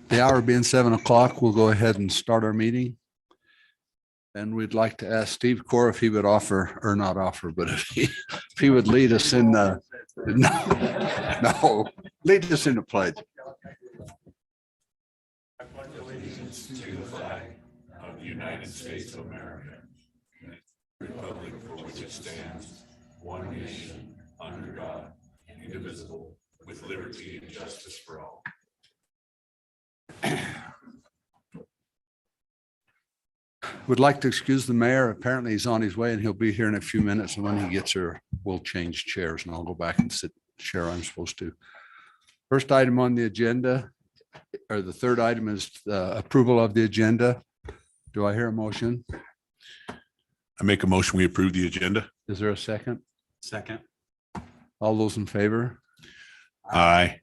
The hour being 7 o'clock, we'll go ahead and start our meeting. And we'd like to ask Steve Core if he would offer, or not offer, but if he would lead us in the, no, lead us in the pledge. I pledge allegiance to the flag of the United States of America, and the republic for which it stands, one nation, under God, indivisible, with liberty and justice for all. Would like to excuse the mayor. Apparently he's on his way and he'll be here in a few minutes. And when he gets here, we'll change chairs and I'll go back and sit chair I'm supposed to. First item on the agenda, or the third item, is approval of the agenda. Do I hear a motion? I make a motion, we approve the agenda. Is there a second? Second. All those in favor? Aye.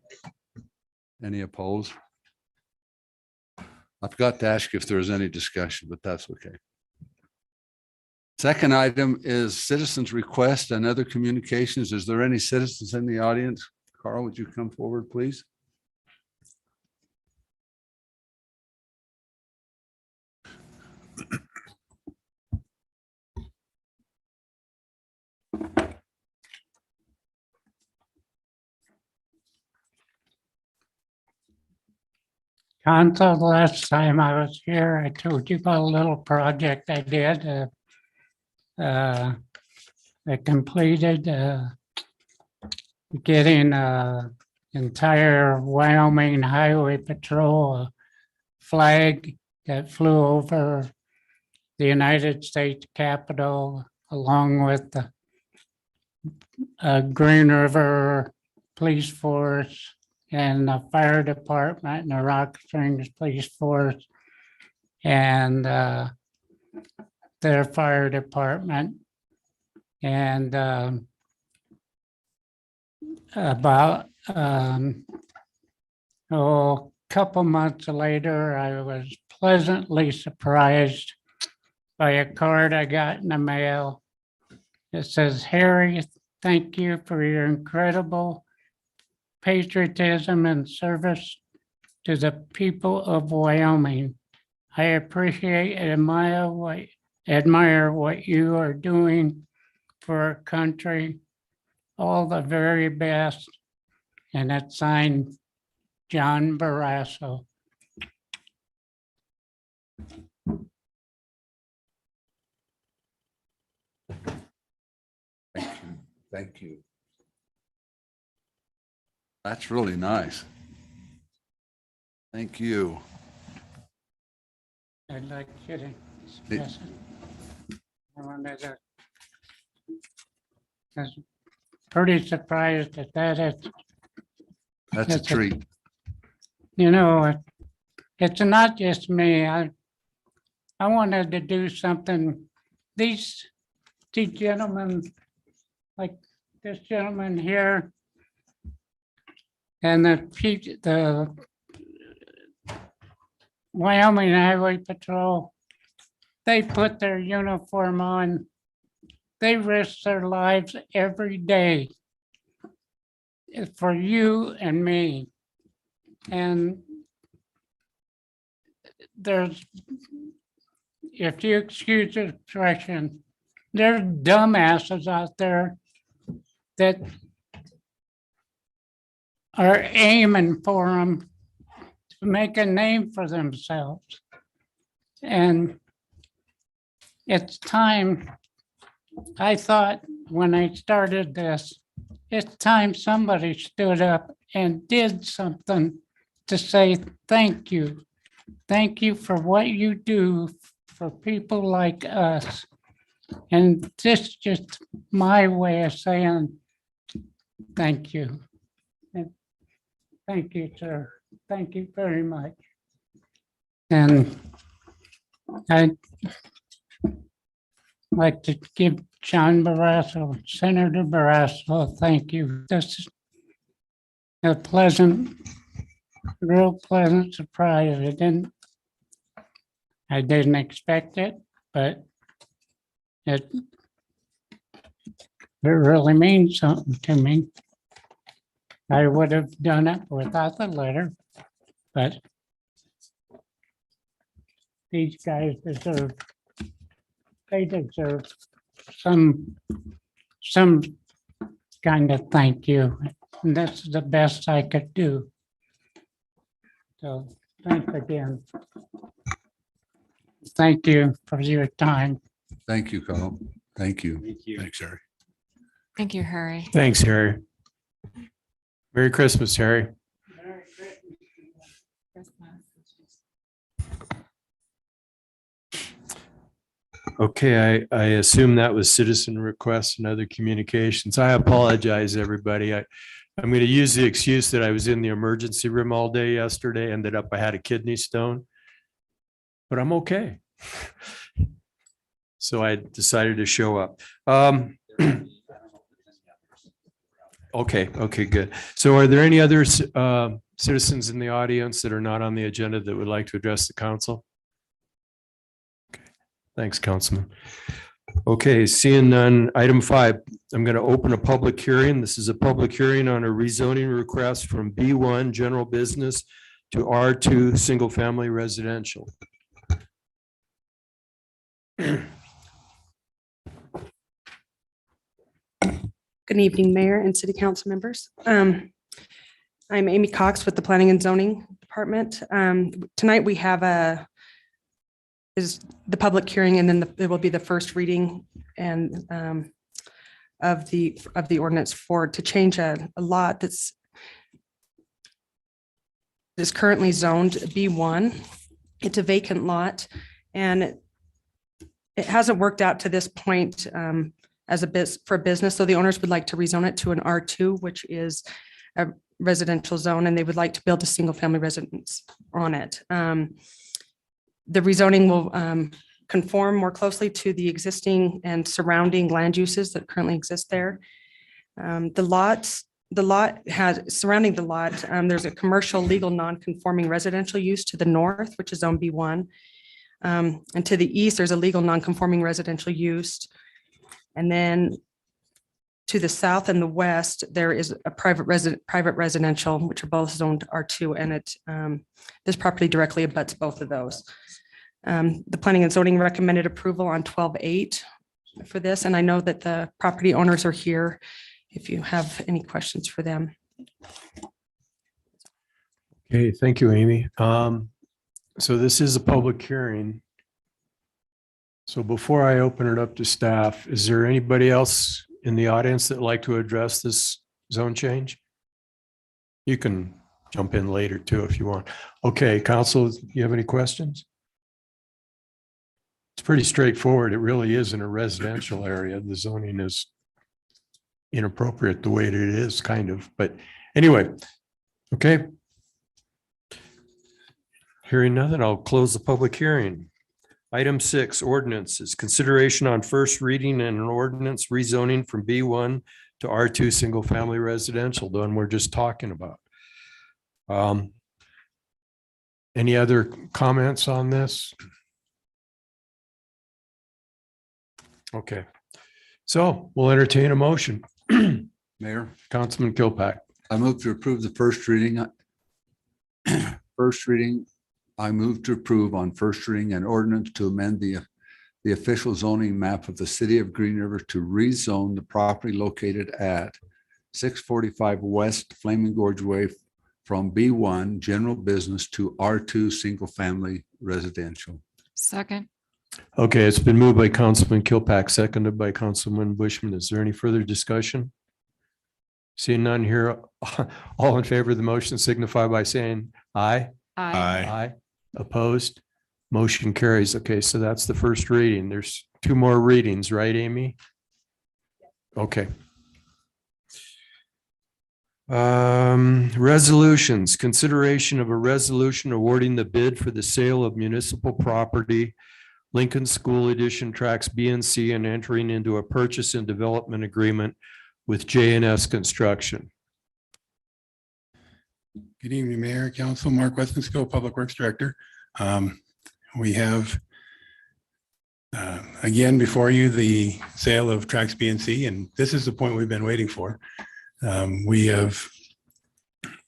Any opposed? I forgot to ask if there was any discussion, but that's okay. Second item is citizens' request and other communications. Is there any citizens in the audience? Carl, would you come forward, please? Council, the last time I was here, I told you about a little project I did. I completed getting entire Wyoming Highway Patrol flag that flew over the United States Capitol, along with the Green River Police Force and the fire department and the Rock Springs Police Force and their fire department. And about a couple months later, I was pleasantly surprised by a card I got in the mail. It says, "Harry, thank you for your incredible patriotism and service to the people of Wyoming. I appreciate and admire what you are doing for our country. All the very best." And it's signed John Barrasso. Thank you. Thank you. That's really nice. Thank you. I'd like you to express it. I was pretty surprised at that. That's a That's a- treat. You know, it's not just me. I wanted to do something. These gentlemen, like this gentleman here, and the Wyoming Highway Patrol, they put their uniform on. They risk their lives every day for you and me. And there's, if you excuse the expression, there's dumbasses out there that are aiming for them to make a name for themselves. And it's time, I thought when I started this, it's time somebody stood up and did something to say thank you. Thank you for what you do for people like us. And this is just my way of saying thank you. And thank you, sir. Thank you very much. And I'd like to give John Barrasso, Senator Barrasso, thank you. This is a real pleasant surprise. I didn't expect it, but it really means something to me. I would have done it without the letter, but these guys deserve, they deserve some kind of thank you. And that's the best I could do. So thanks again. Thank you for your time. Thank you, Carl. Thank you. Thank you. Thanks, Harry. Thank you, Harry. Thanks, Harry. Merry Christmas, Harry. Okay, I assume that was citizen requests and other communications. I apologize, everybody. I'm going to use the excuse that I was in the emergency room all day yesterday, ended up I had a kidney stone, but I'm okay. So I decided to show up. Okay, good. So are there any other citizens in the audience that are not on the agenda that would like to address the council? Okay, thanks, Councilman. Okay, seeing none, item 5, I'm going to open a public hearing. This is a public hearing on a rezoning request from B1 general business to R2 single family residential. Good evening, Mayor and City Council members. I'm Amy Cox with the Planning and Zoning Department. Tonight we have is the public hearing, and then there will be the first reading and of the ordinance to change a lot that's currently zoned B1. It's a vacant lot, and it hasn't worked out to this point for a business. So the owners would like to rezone it to an R2, which is a residential zone, and they would like to build a single family residence on it. The rezoning will conform more closely to the existing and surrounding land uses that currently exist there. The lot has surrounding the lot, there's a commercial legal non-conforming residential use to the north, which is zone B1. And to the east, there's a legal non-conforming residential use. And then to the south and the west, there is a private residential, which are both zoned R2, and this property directly abuts both of those. The Planning and Zoning recommended approval on 12/8 for this, and I know that the property owners are here if you have any questions for them. Okay, thank you, Amy. So this is a public hearing. So before I open it up to staff, is there anybody else in the audience that would like to address this zone change? You can jump in later too if you want. Okay, council, you have any questions? It's pretty straightforward. It really is in a residential area. The zoning is inappropriate the way it is, kind of. But anyway, okay. Hearing nothing, I'll close the public hearing. Item 6, ordinances. Consideration on first reading and an ordinance rezoning from B1 to R2 single family residential, the one we're just talking about. Any other comments on this? Okay, so we'll entertain a motion. Mayor, Councilman Kilpack. I move to approve the first reading. First reading. I move to approve on first reading an ordinance to amend the official zoning map of the city of Green River to rezone the property located at 645 West Flaming Gorge Way from B1 general business to R2 single family residential. Second. Okay, it's been moved by Councilman Kilpack, seconded by Councilman Bushman. Is there any further discussion? Seeing none here, all in favor of the motion signify by saying aye. Aye. Opposed? Motion carries. Okay, so that's the first reading. There's 2 more readings, right, Amy? Okay. Resolutions. Consideration of a resolution awarding the bid for the sale of municipal property, Lincoln School Edition Tracks B and C, and entering into a purchase and development agreement with J&S Construction. Good evening, Mayor, Council. Mark Westonskill, Public Works Director. We have, again, before you, the sale of Tracks B and C, and this is the point we've been waiting for. We have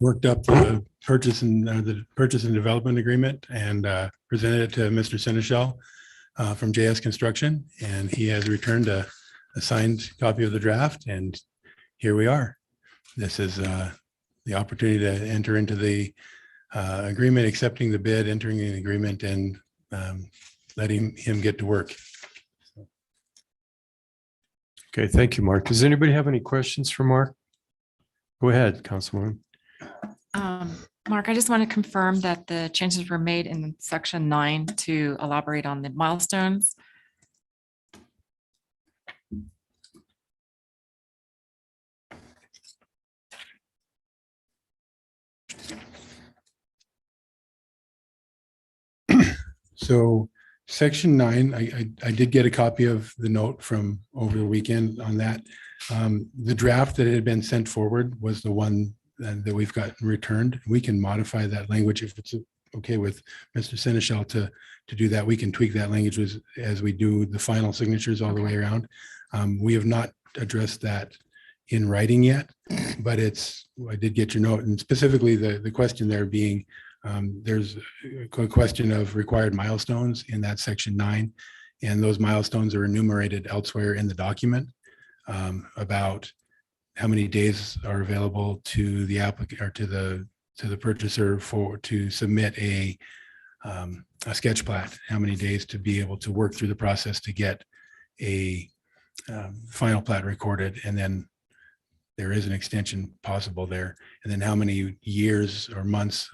worked up the purchase and development agreement and presented it to Mr. Seneschal from JS Construction, and he has returned a signed copy of the draft, and here we are. This is the opportunity to enter into the agreement, accepting the bid, entering an agreement, and letting him get to work. Okay, thank you, Mark. Does anybody have any questions for Mark? Go ahead, Councilwoman. Mark, I just want to confirm that the changes were made in section 9 to elaborate on the milestones. So section 9, I did get a copy of the note from over the weekend on that. The draft that had been sent forward was the one that we've got returned. We can modify that language if it's okay with Mr. Seneschal to do that. We can tweak that language as we do the final signatures all the way around. We have not addressed that in writing yet, but I did get your note, and specifically the question there being, there's a question of required milestones in that section 9, and those milestones are enumerated elsewhere in the document about how many days are available to the applicant or to the purchaser to submit a sketch plat, how many days to be able to work through the process to get a final plat recorded, and then there is an extension possible there, and then how many years or months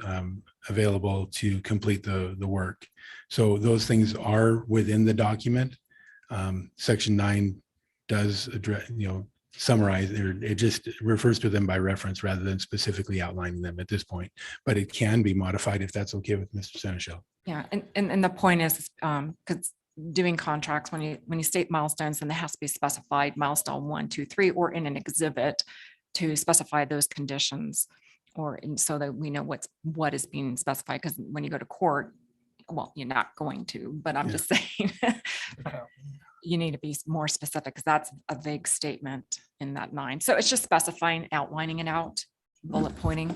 available to complete the work. So those things are within the document. Section 9 does address, summarize, it just refers to them by reference rather than specifically outlining them at this point, but it can be modified if that's okay with Mr. Seneschal. Yeah, and the point is, because doing contracts, when you state milestones, then there has to be specified milestone 1, 2, 3, or in an exhibit to specify those conditions, so that we know what is being specified. Because when you go to court, well, you're not going to, but I'm just saying, you need to be more specific, because that's a vague statement in that 9. So it's just specifying, outlining it out, bullet pointing.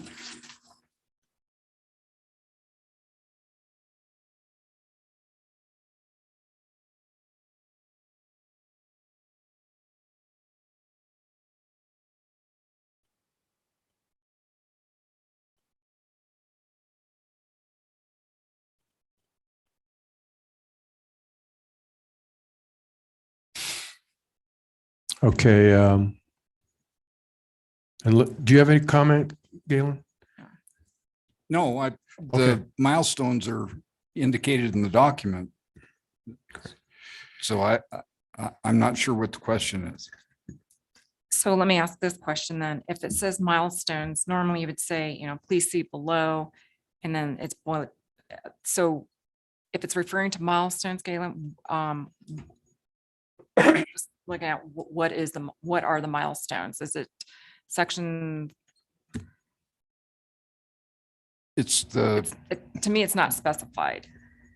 Okay. And do you have any comment, Galen? No, Okay. the milestones are indicated in the document. So I'm not sure what the question is. So let me ask this question then. If it says milestones, normally you would say, please see below, and then it's bullet. So if it's referring to milestones, Galen, just looking at what are the milestones? Is it section? It's To me, it's not specified.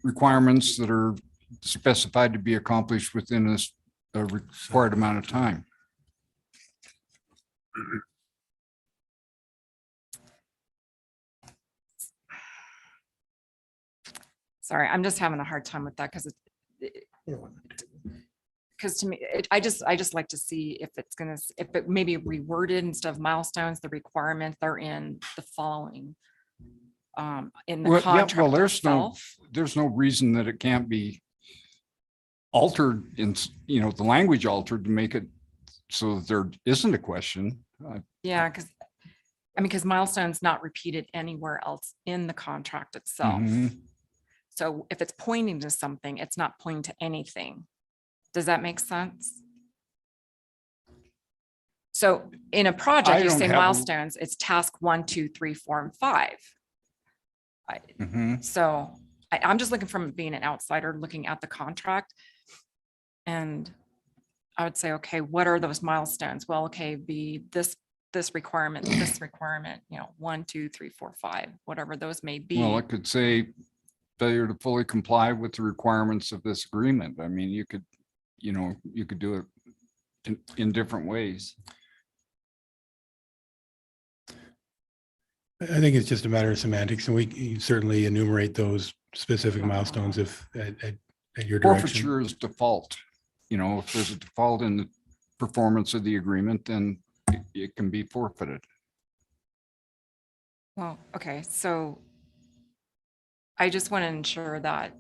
requirements that are specified to be accomplished within a required amount of time. Sorry, I'm just having a hard time with that, because to me, I just like to see if it may be reworded instead of milestones, the requirement they're in the following. In the contract There's no reason that it can't be altered the language altered to make it so that there isn't a question. Yeah, because milestones not repeated anywhere else in the contract itself. Mhm. So if it's pointing to something, it's not pointing to anything. Does that make sense? So in a project, you don't say have a- milestones, it's task 1, 2, 3, 4, and 5. Mhm. So I'm just looking from being an outsider, looking at the contract. And I would say, okay, what are those milestones? Well, okay, be this requirement, 1, 2, 3, 4, 5, whatever those may be. Well, it could say failure to fully comply with the requirements of this agreement. I mean, you could do it in different ways. I think it's just a matter of semantics, and we certainly enumerate those specific milestones if at your direction. Forfeiture is default. You know, if there's a default in the performance of the agreement, then it can be forfeited. Well, okay, so I just want to ensure that,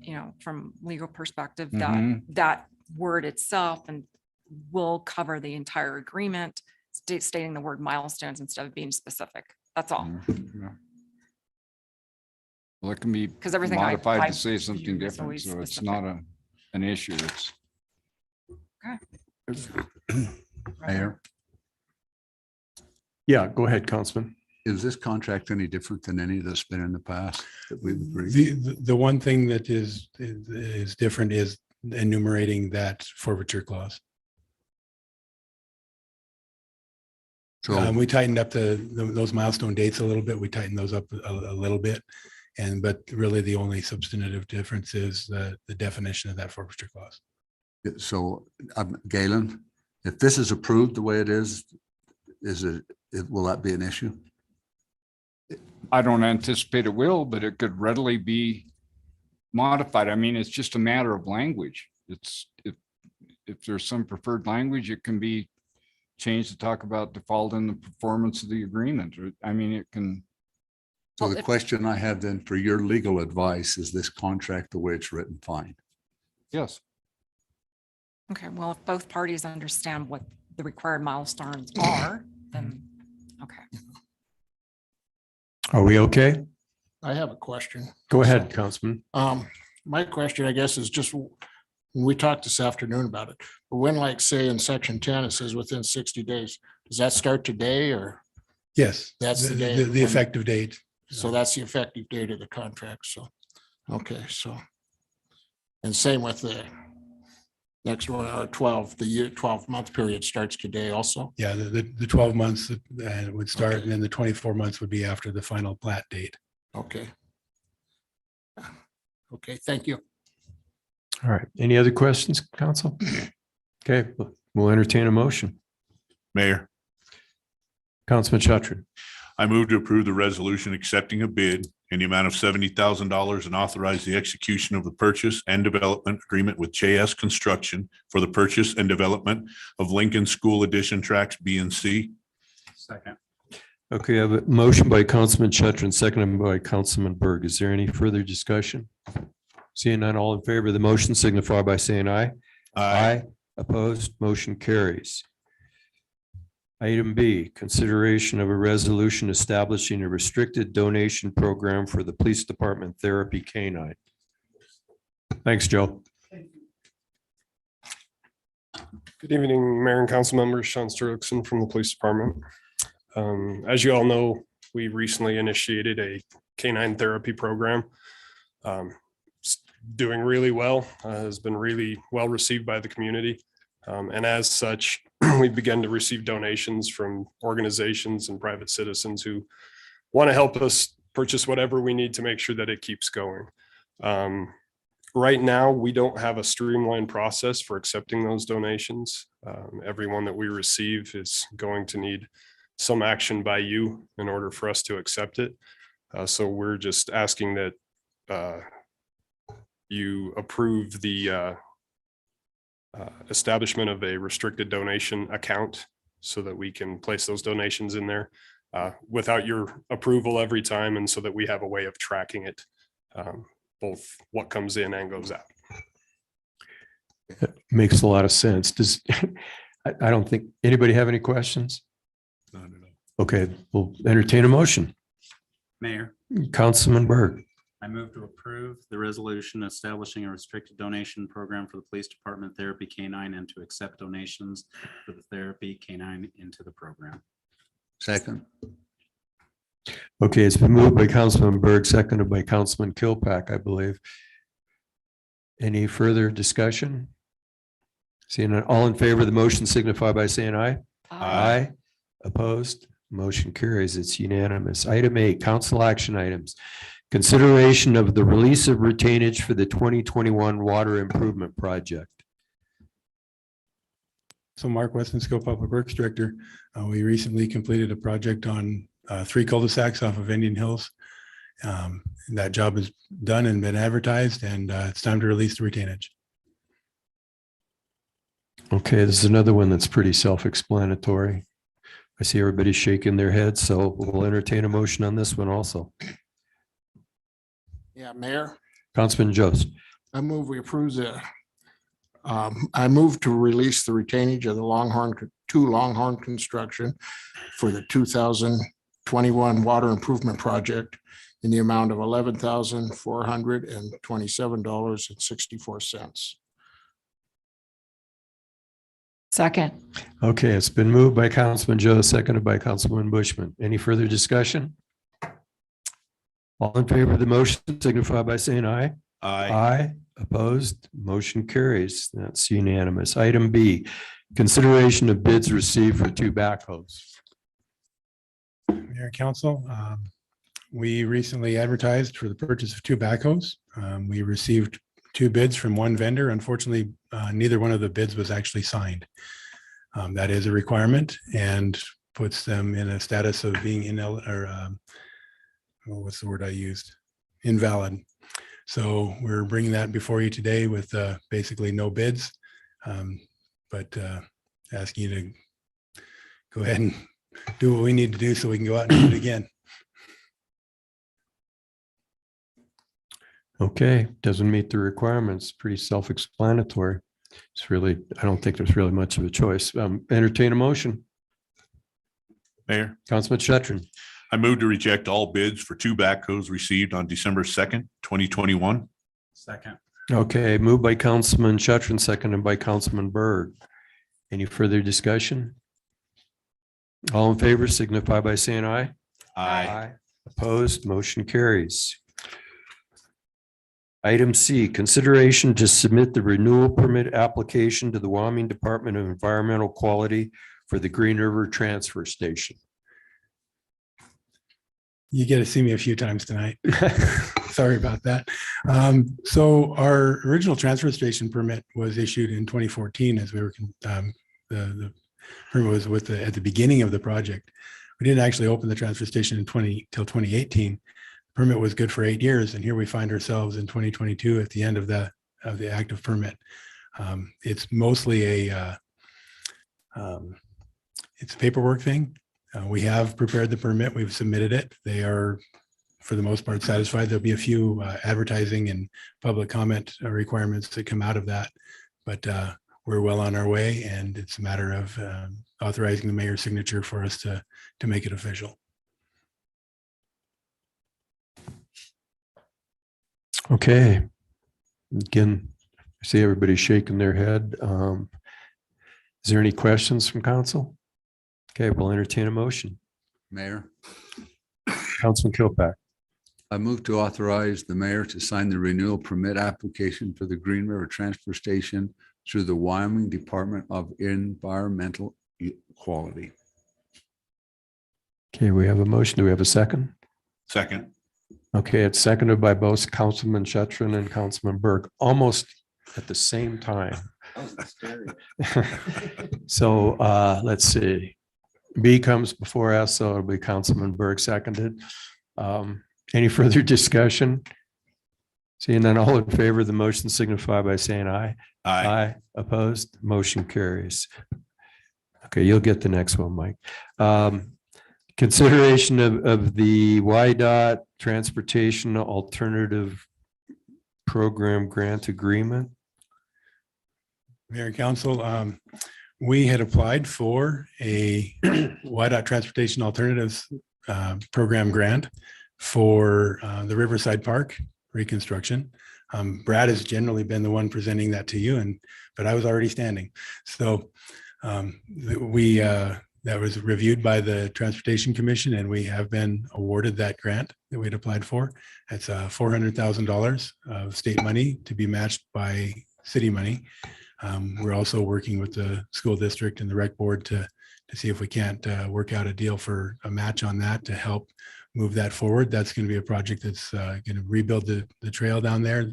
you know, from legal perspective, that Mhm. that word itself and will cover the entire agreement, stating the word milestones instead of being specific. That's all. Yeah. Well, it can be 'Cause everything modified I to say view something is different, always so it's specific. not an issue. It's. Mayor, Yeah, go ahead, Councilman. is this contract any different than any that's been in the past that we've agreed? The one thing that is different is enumerating that forfeiture clause. So, We tightened up those milestone dates a little bit. We tightened those up a little bit. But really the only substantive difference is the definition of that forfeiture clause. so Galen, if this is approved the way it is will that be an issue? I don't anticipate it will, but it could readily be modified. I mean, it's just a matter of language. It's, if there's some preferred language, it can be changed to talk about default in the performance of the agreement. I mean, it can. So Well, the if- question I have then for your legal advice, is this contract the way it's written fine? Yes. Okay, well, if both parties understand what the required milestones are, then, okay. Are we okay? I have a question. Go ahead, Councilman. My question, I guess, is just, we talked this afternoon about it, but when, like, say in section 10, it says within 60 days, does that start today, or, Yes. That's the day The when- effective date. so that's the effective date of the contract, so, okay, so. And same with the next one, 12-month period starts today also? Yeah, the 12 months would start, Okay. and then the 24 months would be after the final plat date. Okay. Okay, thank you. All right. Any other questions, council? Okay, we'll entertain a motion. Mayor, Councilman Chatry. I move to approve the resolution accepting a bid in the amount of $70,000 and authorize the execution of the purchase and development agreement with JS Construction for the purchase and development of Lincoln School Edition tracks B and C. Second. Okay, I have a motion by Councilman Chatry, seconded by Councilman Berg. Is there any further discussion? Seeing none, all in favor of the motion signify by saying aye. Opposed, motion carries. Item B, consideration of a resolution establishing a restricted donation program for the Police Department Therapy Canine. Thanks, Joe. Good evening, Mayor and Council members. Sean Sturluson from the Police Department. As you all know, we recently initiated a canine therapy program. It's doing really well, has been really well received by the community. And as such, we've begun to receive donations from organizations and private citizens who want to help us purchase whatever we need to make sure that it keeps going. Right now, we don't have a streamlined process for accepting those donations. Everyone that we receive is going to need some action by you in order for us to accept it. So we're just asking that you approve the establishment of a restricted donation account so that we can place those donations in there without your approval every time, and so that we have a way of tracking it, both what comes in and goes out. Makes a lot of sense. Does, I don't think, anybody have any questions? Okay, we'll entertain a motion. Mayor, Councilman Berg. I move to approve the resolution establishing a restricted donation program for the Police Department Therapy Canine and to accept donations for the Therapy Canine into the program. Second, Okay, it's been moved by Councilman Berg, seconded by Councilman Kilpack, I believe. Any further discussion? Seeing none, all in favor of the motion signify by saying aye. Aye. Opposed? Motion carries. It's unanimous. Item 8, council action items. Consideration of the release of retainage for the 2021 water improvement project. So Mark Westonskill, Public Works Director, we recently completed a project on 3 cul-de-sacs off of Indian Hills. That job is done and been advertised, and it's time to release the retainage. Okay, this is another one that's pretty self-explanatory. I see everybody shaking their heads, so we'll entertain a motion on this one also. Yeah, Mayor, Councilman Jost. I move we approve I move to release the retainage of the Longhorn construction for the 2021 water improvement project in the amount of $11,427.64. Second. Okay, it's been moved by Councilman Joe, seconded by Councilman Bushman. Any further discussion? All in favor of the motion signify by saying aye. Aye. Opposed, motion carries. That's unanimous. Item B, consideration of bids received for 2 backhoes. Mayor and Council, we recently advertised for the purchase of 2 backhoes. We received 2 bids from 1 vendor. Unfortunately, neither one of the bids was actually signed. That is a requirement and puts them in a status of being what's the word I used? Invalid. So we're bringing that before you today with basically no bids, but asking you to go ahead and do what we need to do so we can go out and do it again. Okay, doesn't meet the requirements. Pretty self-explanatory. It's really, I don't think there's really much of a choice. Entertain a motion. Mayor, Councilman Shetron. I move to reject all bids for 2 backhoes received on December 2nd, 2021. Second. Okay, moved by Councilman Shetron, seconded by Councilman Berg. Any further discussion? All in favor signify by saying aye. Opposed, motion carries. Item C, consideration to submit the renewal permit application to the Wyoming Department of Environmental Quality for the Green River Transfer Station. You get to see me a few times tonight. Sorry about that. So our original transfer station permit was issued in 2014 as we were, the permit was at the beginning of the project. We didn't actually open the transfer station till 2018. Permit was good for 8 years. And here we find ourselves in 2022 at the end of the active permit. It's mostly it's a paperwork thing. We have prepared the permit. We've submitted it. They are, for the most part, satisfied. There'll be a few advertising and public comment requirements that come out of that, but we're well on our way, and it's a matter of authorizing the mayor's signature for us to make it official. Okay. Again, I see everybody shaking their head. Is there any questions from council? Okay, we'll entertain a motion. Mayor, Councilman Kilpack. I move to authorize the mayor to sign the renewal permit application for the Green River Transfer Station through the Wyoming Department of Environmental Quality. Okay, we have a motion. Do we have a second? Second. Okay, it's seconded by both Councilman Shetron and Councilman Burke, almost at the same time. So let's see. B comes before us, so it'll be Councilman Burke seconded. Any further discussion? Seeing none, all in favor of the motion signify by saying aye. Aye. Opposed, motion carries. Okay, you'll get the next one, Mike. Consideration of the YDOT Transportation Alternative Program Grant Agreement. Mayor and Council, we had applied for a YDOT Transportation Alternatives Program grant for the Riverside Park reconstruction. Brad has generally been the one presenting that to you, but I was already standing. So that was reviewed by the Transportation Commission, and we have been awarded that grant that we'd applied for. It's $400,000 of state money to be matched by city money. We're also working with the school district and the rec board to see if we can't work out a deal for a match on that to help move that forward. That's going to be a project that's going to rebuild the trail down there.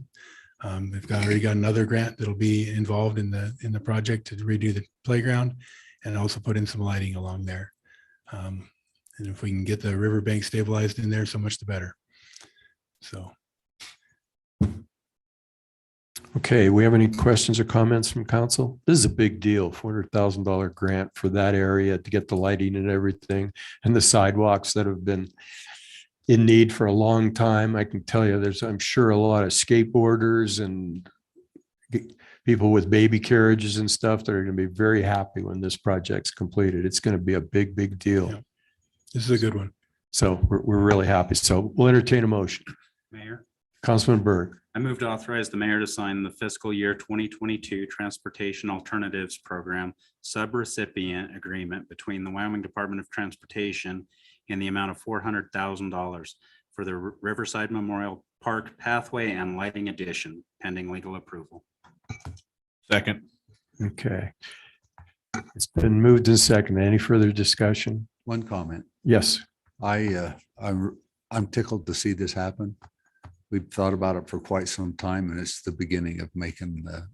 They've already got another grant that'll be involved in the project to redo the playground and also put in some lighting along there. And if we can get the riverbank stabilized in there, so much the better. So. Okay, we have any questions or comments from council? This is a big deal, $400,000 grant for that area to get the lighting and everything and the sidewalks that have been in need for a long time. I can tell you, there's, I'm sure, a lot of skateboarders and people with baby carriages and stuff that are going to be very happy when this project's completed. It's going to be a big, big deal. Yeah. This is a good one. So we're really happy. So we'll entertain a motion. Mayor, Councilman Berg. I move to authorize the mayor to sign the fiscal year 2022 Transportation Alternatives Program subrecipient agreement between the Wyoming Department of Transportation in the amount of $400,000 for the Riverside Memorial Park pathway and lighting addition pending legal approval. Second. Okay. It's been moved and seconded. Any further discussion? One comment. Yes. I'm tickled to see this happen. We've thought about it for quite some time, and it's the beginning of making the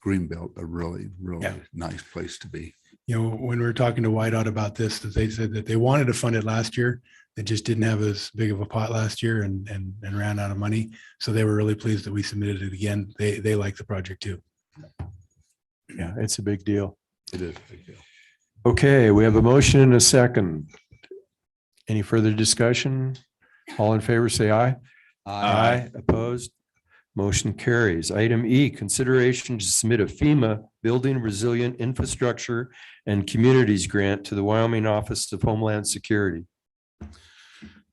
Greenbelt a really, really Yeah. nice place to be. You know, when we were talking to Whiteout about this, that they said that they wanted to fund it last year. They just didn't have as big of a pot last year and ran out of money. So they were really pleased that we submitted it again. They like the project too. Yeah, it's a big deal. It is a big deal. Okay, we have a motion and a second. Any further discussion? All in favor, say aye. Opposed? Motion carries. Item E, consideration to submit a FEMA Building Resilient Infrastructure and Communities Grant to the Wyoming Office of Homeland Security.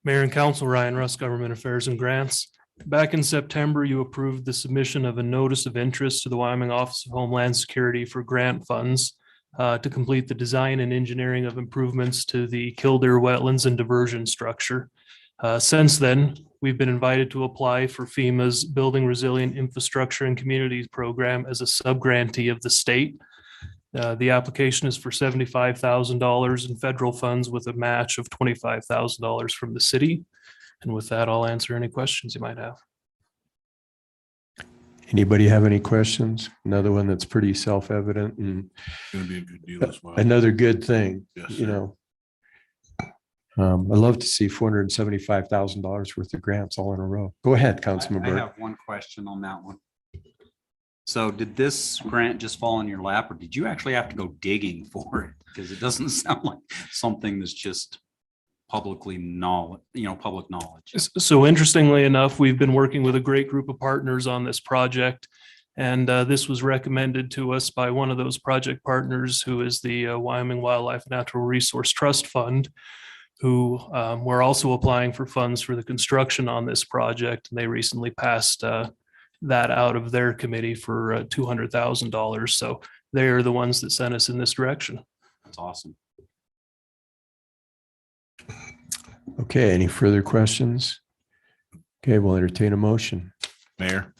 Mayor and Council, Ryan Russ, Government Affairs and Grants. Back in September, you approved the submission of a notice of interest to the Wyoming Office of Homeland Security for grant funds to complete the design and engineering of improvements to the Killdeer Wetlands and Diversion Structure. Since then, we've been invited to apply for FEMA's Building Resilient Infrastructure and Communities Program as a sub-grantee of the state. The application is for $75,000 in federal funds with a match of $25,000 from the city. And with that, I'll answer any questions you might have. Anybody have any questions? Another one that's pretty self-evident and Gonna be a good deal as well. another good thing, Yes, you sir. know. I'd love to see $475,000 worth of grants all in a row. Go ahead, Councilman I Burke. have one question on that one. So did this grant just fall in your lap or did you actually have to go digging for it? Because it doesn't sound like something that's just publicly knowledge, public knowledge. So interestingly enough, we've been working with a great group of partners on this project. And this was recommended to us by one of those project partners, who is the Wyoming Wildlife and Natural Resource Trust Fund, who were also applying for funds for the construction on this project. And they recently passed that out of their committee for $200,000. So they are the ones that sent us in this direction. That's awesome. Okay, any further questions? Okay, we'll entertain a motion. Mayor,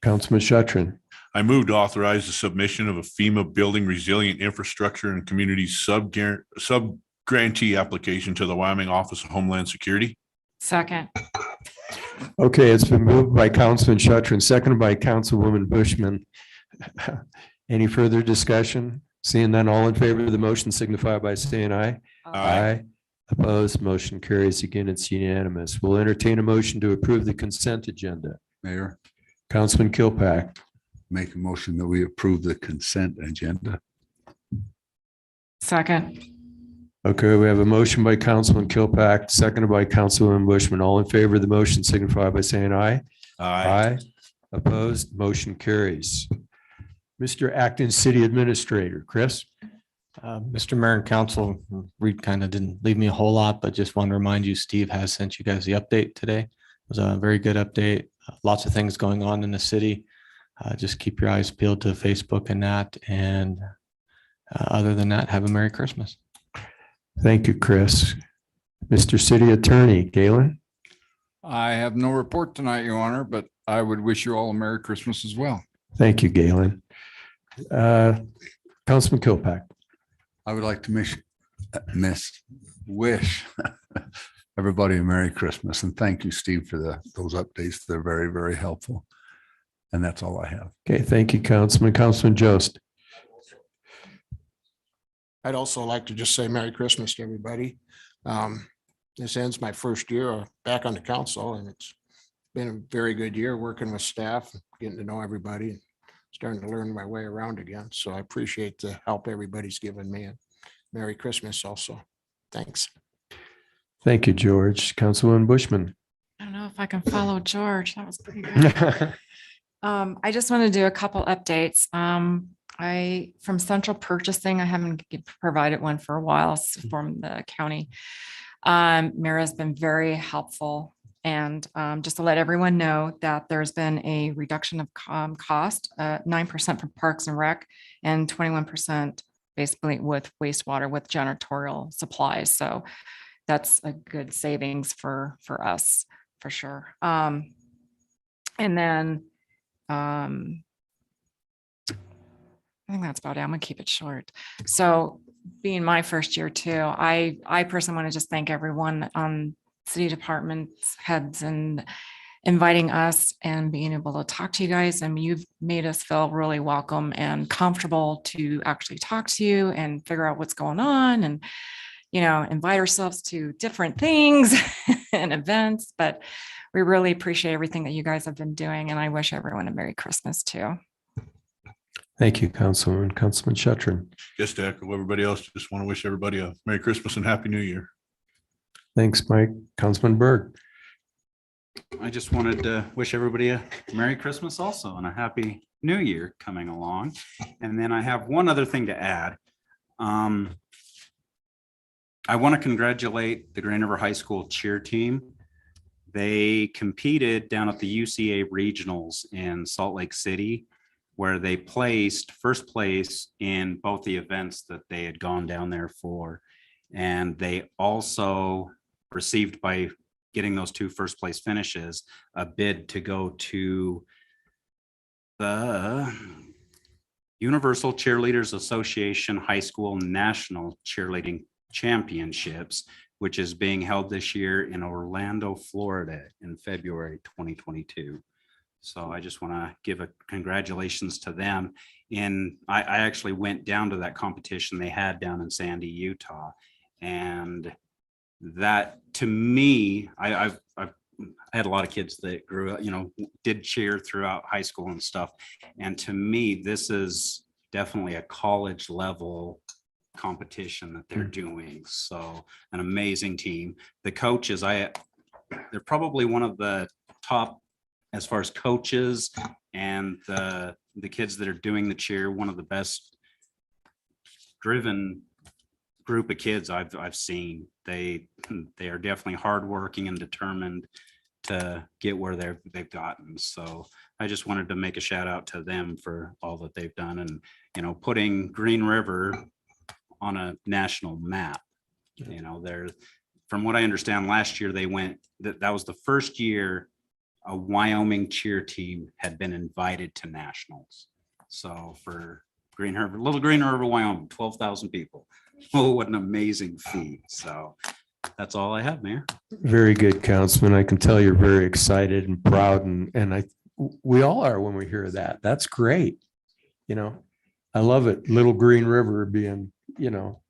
Councilman Shuttrin. I move to authorize the submission of a FEMA Building Resilient Infrastructure and Communities sub-grantee application to the Wyoming Office of Homeland Security. Second. Okay, it's been moved by Councilman Shuttrin, seconded by Councilwoman Bushman. Any further discussion? Seeing none, all in favor of the motion signify by saying aye. Aye. Opposed, motion carries. Again, it's unanimous. We'll entertain a motion to approve the consent agenda. Mayor, Councilman Kilpack. make a motion that we approve the consent agenda. Second. Okay, we have a motion by Councilman Kilpack, seconded by Councilwoman Bushman. All in favor of the motion signify by saying aye. Aye. Opposed, motion carries. Mr. Acting City Administrator, Chris. Mr. Mayor and Council, Reed kind of didn't leave me a whole lot, but just want to remind you, Steve has sent you guys the update today. It was a very good update. Lots of things going on in the city. Just keep your eyes peeled to Facebook and that. And other than that, have a Merry Christmas. Thank you, Chris. Mr. City Attorney, Galen. I have no report tonight, Your Honor, but I would wish you all a Merry Christmas as well. Thank you, Galen. Councilman Kilpack. I would like to wish everybody a Merry Christmas, and thank you, Steve, for those updates. They're very, very helpful. And that's all I have. Okay, thank you, Councilman. Councilman Jost. I'd also like to just say Merry Christmas to everybody. This ends my first year back on the council, and it's been a very good year working with staff, getting to know everybody, and starting to learn my way around again. So I appreciate the help everybody's given me. And Merry Christmas also. Thanks. Thank you, George. Councilwoman Bushman. I don't know if I can follow George. That was pretty good. I just want to do a couple updates. From central purchasing, I haven't provided one for a while. It's from the county. Mira's been very helpful. And just to let everyone know that there's been a reduction of cost, 9% for Parks and Rec and 21% basically with wastewater with janitorial supplies. So that's a good savings for us for sure. And then I think that's about it. I'm gonna keep it short. So being my first year too, I personally want to just thank everyone on city departments heads and inviting us and being able to talk to you guys. I mean, you've made us feel really welcome and comfortable to actually talk to you and figure out what's going on and, you know, invite ourselves to different things and events. But we really appreciate everything that you guys have been doing. And I wish everyone a Merry Christmas too. Thank you, Councilman. Councilman Shuttrin. Just to echo everybody else, just want to wish everybody a Merry Christmas and Happy New Year. Thanks, Mike. Councilman Berg. I just wanted to wish everybody a Merry Christmas also and a Happy New Year coming along. And then I have one other thing to add. I want to congratulate the Green River High School cheer team. They competed down at the UCA regionals in Salt Lake City, where they placed first place in both the events that they had gone down there for. And they also received, by getting those two first place finishes, a bid to go to the Universal Cheerleaders Association High School National Cheerleading Championships, which is being held this year in Orlando, Florida in February 2022. So I just want to give a congratulations to them. And I actually went down to that competition they had down in Sandy, Utah. And that, to me, I had a lot of kids that grew up, you know, did cheer throughout high school and stuff. And to me, this is definitely a college level competition that they're doing. So an amazing team. The coaches, they're probably one of the top as far as coaches, and the kids that are doing the cheer, one of the best driven group of kids I've seen. They are definitely hardworking and determined to get where they've gotten. So I just wanted to make a shout out to them for all that they've done, and, you know, putting Green River on a national map. You know, from what I understand, last year they went, that was the first year a Wyoming cheer team had been invited to nationals. So for little Green River, Wyoming, 12,000 people. Oh, what an amazing feat. So that's all I have, Mayor. Very good, Councilman. I can tell you're very excited and proud, and we all are when we hear that. That's great. You know, I love it. Little Green River being, you know,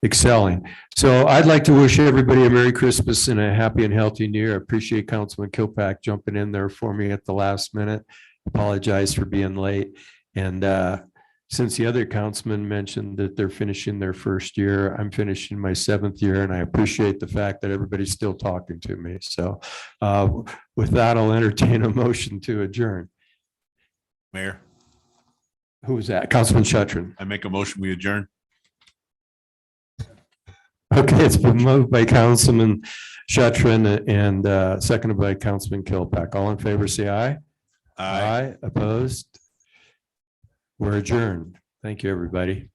excelling. So I'd like to wish everybody a Merry Christmas and a happy and healthy New Year. I appreciate Councilman Kilpack jumping in there for me at the last minute. Apologize for being late. And since the other councilman mentioned that they're finishing their first year, I'm finishing my 7th year, and I appreciate the fact that everybody's still talking to me. So with that, I'll entertain a motion to adjourn. Mayor, Who was that? Councilman Shuttrin. I make a motion, we adjourn. Okay, it's been moved by Councilman Shuttrin and seconded by Councilman Kilpack. All in favor, say aye. Aye. Opposed? We're adjourned. Thank you, everybody.